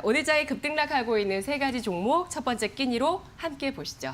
오늘장에 급등락하고 있는 세 가지 종목 첫 번째 끼니로 함께 보시죠.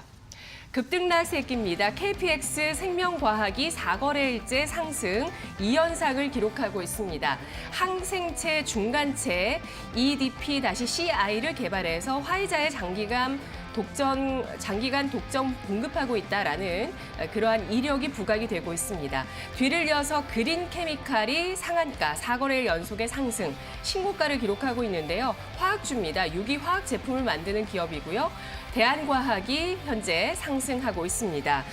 급등락 세 끼입니다. KPX 생명과학이 4거래일째 상승 2연상을 기록하고 있습니다. 항생체 중간체 EDP-CI를 개발해서 화이자의 장기간 독점 공급하고 있다라는 그러한 이력이 부각이 되고 있습니다. 뒤를 이어서 그린케미칼이 상한가 4거래일 연속의 상승, 신고가를 기록하고 있는데요. 화학주입니다. 유기화학 제품을 만드는 기업이고요. 대한과학이 현재 상승하고 있습니다.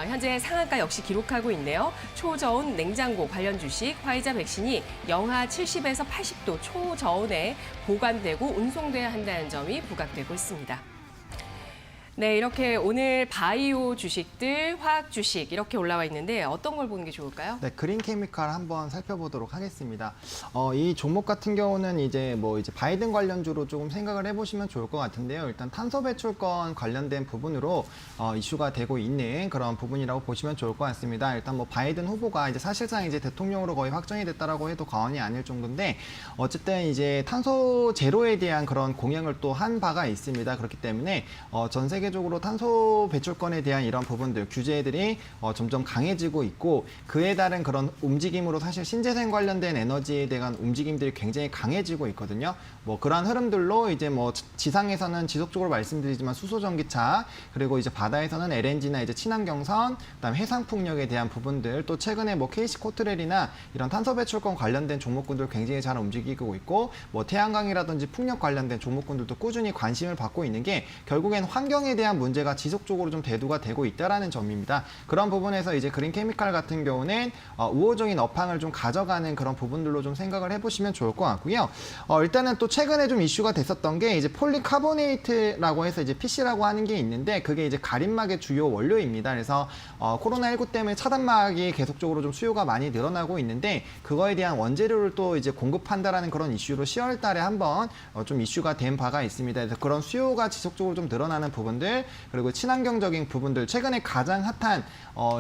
현재 상한가 역시 기록하고 있네요. 초저온 냉장고 관련 주식, 화이자 백신이 영하 70에서 80도 초저온에 보관되고 운송돼야 한다는 점이 부각되고 있습니다. 네, 이렇게 오늘 바이오 주식들, 화학 주식 이렇게 올라와 있는데 어떤 걸 보는 게 좋을까요? 네, 그린케미칼 한번 살펴보도록 하겠습니다. 이 종목 같은 경우는 이제 바이든 관련주로 조금 생각을 해보시면 좋을 것 같은데요. 일단 탄소 배출권 관련된 부분으로 이슈가 되고 있는 그런 부분이라고 보시면 좋을 것 같습니다. 일단 바이든 후보가 이제 사실상 이제 대통령으로 거의 확정이 됐다라고 해도 과언이 아닐 정도인데 어쨌든 이제 탄소 제로에 대한 그런 공약을 또 한 바가 있습니다. 그렇기 때문에 전 세계적으로 탄소 배출권에 대한 이런 부분들, 규제들이 점점 강해지고 있고 그에 따른 그런 움직임으로 사실 신재생 관련된 에너지에 대한 움직임들이 굉장히 강해지고 있거든요. 그러한 흐름들로 이제 지상에서는 지속적으로 말씀드리지만 수소전기차, 그리고 이제 바다에서는 LNG나 이제 친환경선, 그다음에 해상풍력에 대한 부분들, 또 최근에 KC코트렐이나 이런 탄소 배출권 관련된 종목군들 굉장히 잘 움직이고 있고 태양광이라든지 풍력 관련된 종목군들도 꾸준히 관심을 받고 있는 게 결국엔 환경에 대한 문제가 지속적으로 좀 대두가 되고 있다라는 점입니다. 그런 부분에서 이제 그린케미칼 같은 경우는 우호적인 업황을 좀 가져가는 그런 부분들로 좀 생각을 해보시면 좋을 것 같고요. 일단은 또 최근에 좀 이슈가 됐었던 게 이제 폴리카보네이트라고 해서 이제 PC라고 하는 게 있는데 그게 이제 가림막의 주요 원료입니다. 그래서 코로나19 때문에 차단막이 계속적으로 좀 수요가 많이 늘어나고 있는데 그거에 대한 원재료를 또 이제 공급한다라는 그런 이슈로 10월 달에 한번 좀 이슈가 된 바가 있습니다. 그래서 그런 수요가 지속적으로 좀 늘어나는 부분들, 그리고 친환경적인 부분들, 최근에 가장 핫한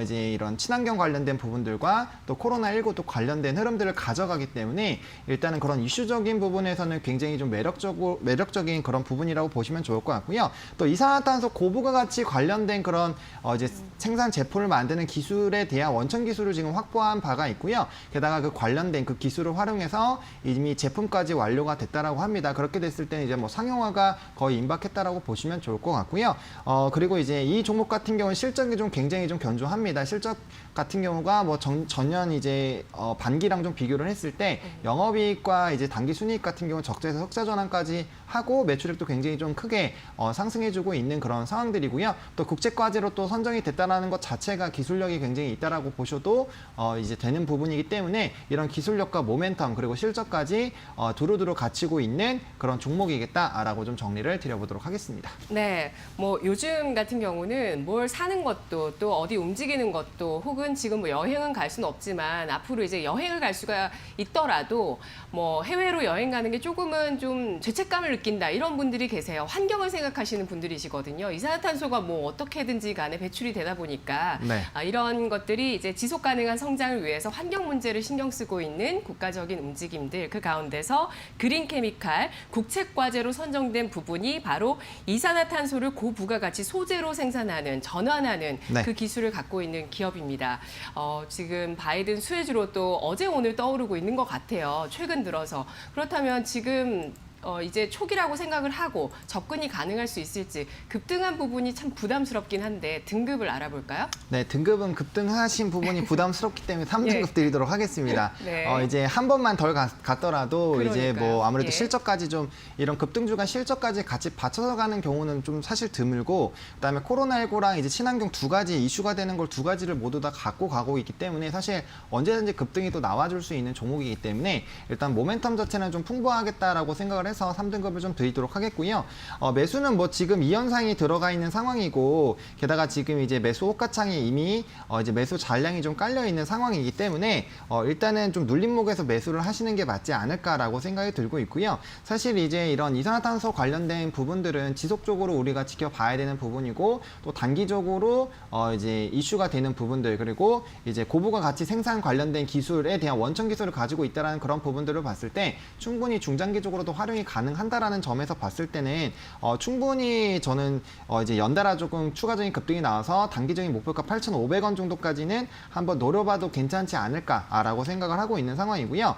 이제 이런 친환경 관련된 부분들과 또 코로나19 또 관련된 흐름들을 가져가기 때문에 일단은 그런 이슈적인 부분에서는 굉장히 좀 매력적인 그런 부분이라고 보시면 좋을 것 같고요. 또 이산화탄소 고부가 가치 관련된 그런 이제 생산 제품을 만드는 기술에 대한 원천 기술을 지금 확보한 바가 있고요. 게다가 그 관련된 그 기술을 활용해서 이미 제품까지 완료가 됐다라고 합니다. 그렇게 됐을 때는 이제 상용화가 거의 임박했다라고 보시면 좋을 것 같고요. 그리고 이제 이 종목 같은 경우는 실적이 좀 굉장히 좀 견조합니다. 실적 같은 경우가 전년 이제 반기랑 좀 비교를 했을 때 영업이익과 이제 당기 순이익 같은 경우 적자에서 흑자 전환까지 하고 매출액도 굉장히 좀 크게 상승해주고 있는 그런 상황들이고요. 또 국제과제로 또 선정이 됐다라는 것 자체가 기술력이 굉장히 있다라고 보셔도 이제 되는 부분이기 때문에 이런 기술력과 모멘텀 그리고 실적까지 두루두루 갖추고 있는 그런 종목이겠다라고 좀 정리를 드려보도록 하겠습니다. 네, 요즘 같은 경우는 뭘 사는 것도 또 어디 움직이는 것도 혹은 지금 여행은 갈 수는 없지만 앞으로 이제 여행을 갈 수가 있더라도 해외로 여행 가는 게 조금은 좀 죄책감을 느낀다 이런 분들이 계세요. 환경을 생각하시는 분들이시거든요. 이산화탄소가 어떻게든지 간에 배출이 되다 보니까 네. 이런 것들이 이제 지속 가능한 성장을 위해서 환경 문제를 신경 쓰고 있는 국가적인 움직임들 그 가운데서 그린케미칼 국책과제로 선정된 부분이 바로 이산화탄소를 고부가가치 소재로 생산하는 전환하는 네. 그 기술을 갖고 있는 기업입니다. 지금 바이든 수혜주로 또 어제 오늘 떠오르고 있는 것 같아요. 최근 들어서. 그렇다면 지금 이제 초기라고 생각을 하고 접근이 가능할 수 있을지 급등한 부분이 참 부담스럽긴 한데 등급을 알아볼까요? 네, 등급은 급등하신 부분이 부담스럽기 때문에 3등급 드리도록 하겠습니다. 네. 이제 한 번만 덜 갔더라도 그러니까요. 이제 아무래도 예. 실적까지 좀 이런 급등주가 실적까지 같이 받쳐서 가는 경우는 좀 사실 드물고 그다음에 코로나19랑 이제 친환경 두 가지 이슈가 되는 걸 두 가지를 모두 다 갖고 가고 있기 때문에 사실 언제든지 급등이 또 나와줄 수 있는 종목이기 때문에 일단 모멘텀 자체는 좀 풍부하겠다라고 생각을 해서 3등급을 좀 드리도록 하겠고요. 매수는 지금 2연상이 들어가 있는 상황이고 게다가 지금 이제 매수 호가창이 이미 이제 매수 잔량이 좀 깔려 있는 상황이기 때문에 일단은 좀 눌림목에서 매수를 하시는 게 맞지 않을까라고 생각이 들고 있고요. 사실 이제 이런 이산화탄소 관련된 부분들은 지속적으로 우리가 지켜봐야 되는 부분이고 또 단기적으로 이제 이슈가 되는 부분들 그리고 이제 고부가 가치 생산 관련된 기술에 대한 원천 기술을 가지고 있다는 그런 부분들을 봤을 때 충분히 중장기적으로도 활용이 활용이 가능한다라는 점에서 봤을 때는 충분히 저는 이제 연달아 조금 추가적인 급등이 나와서 단기적인 목표가 8,500원 정도까지는 한번 노려봐도 괜찮지 않을까라고 생각을 하고 있는 상황이고요.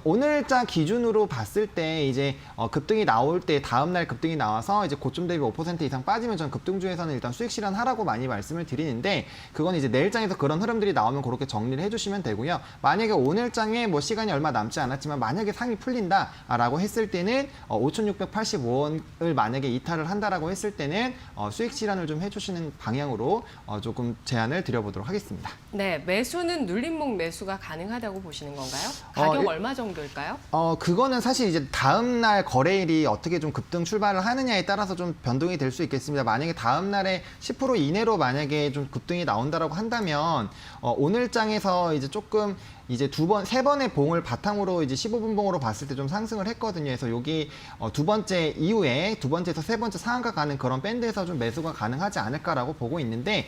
오늘자 기준으로 봤을 때 이제 급등이 나올 때 다음날 급등이 나와서 이제 고점 대비 5% 이상 빠지면 전 급등주에서는 일단 수익 실현하라고 많이 말씀을 드리는데 그건 이제 내일장에서 그런 흐름들이 나오면 그렇게 정리를 해주시면 되고요. 만약에 오늘장에 뭐 시간이 얼마 남지 않았지만 만약에 상이 풀린다라고 했을 때는 5,685원을 만약에 이탈을 한다라고 했을 때는 수익 실현을 좀 해주시는 방향으로 조금 제안을 드려보도록 하겠습니다. 네, 매수는 눌림목 매수가 가능하다고 보시는 건가요? 가격 얼마 정도일까요? 그거는 사실 이제 다음날 거래일이 어떻게 좀 급등 출발을 하느냐에 따라서 좀 변동이 될 수 있겠습니다. 만약에 다음날에 10% 이내로 만약에 좀 급등이 나온다라고 한다면 오늘장에서 이제 조금 이제 세 번의 봉을 바탕으로 이제 15분 봉으로 봤을 때 좀 상승을 했거든요. 그래서 여기 두 번째 이후에 두 번째에서 세 번째 상한가 가는 그런 밴드에서 좀 매수가 가능하지 않을까라고 보고 있는데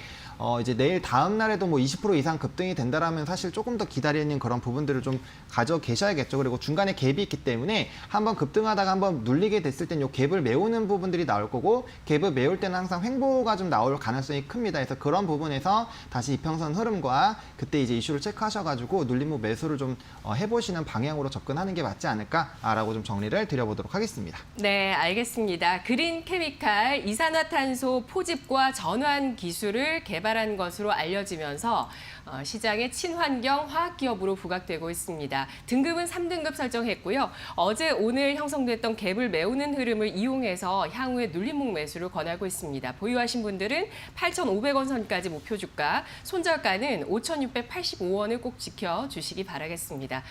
이제 내일 다음 날에도 뭐 20% 이상 급등이 된다라면 사실 조금 더 기다리는 그런 부분들을 좀 가져 계셔야겠죠. 그리고 중간에 갭이 있기 때문에 한번 급등하다가 한번 눌리게 됐을 땐 요 갭을 메우는 부분들이 나올 거고 갭을 메울 때는 항상 횡보가 좀 나올 가능성이 큽니다. 그래서 그런 부분에서 다시 이평선 흐름과 그때 이제 이슈를 체크하셔가지고 눌림목 매수를 좀 해보시는 방향으로 접근하는 게 맞지 않을까라고 좀 정리를 드려보도록 하겠습니다. 네, 알겠습니다. 그린 케미칼 이산화탄소 포집과 전환 기술을 개발한 것으로 알려지면서 시장의 친환경 화학기업으로 부각되고 있습니다. 등급은 3등급 설정했고요. 어제 오늘 형성됐던 갭을 메우는 흐름을 이용해서 향후에 눌림목 매수를 권하고 있습니다. 보유하신 분들은 8,500원 선까지 목표 주가, 손절가는 5,685원을 꼭 지켜주시기 바라겠습니다.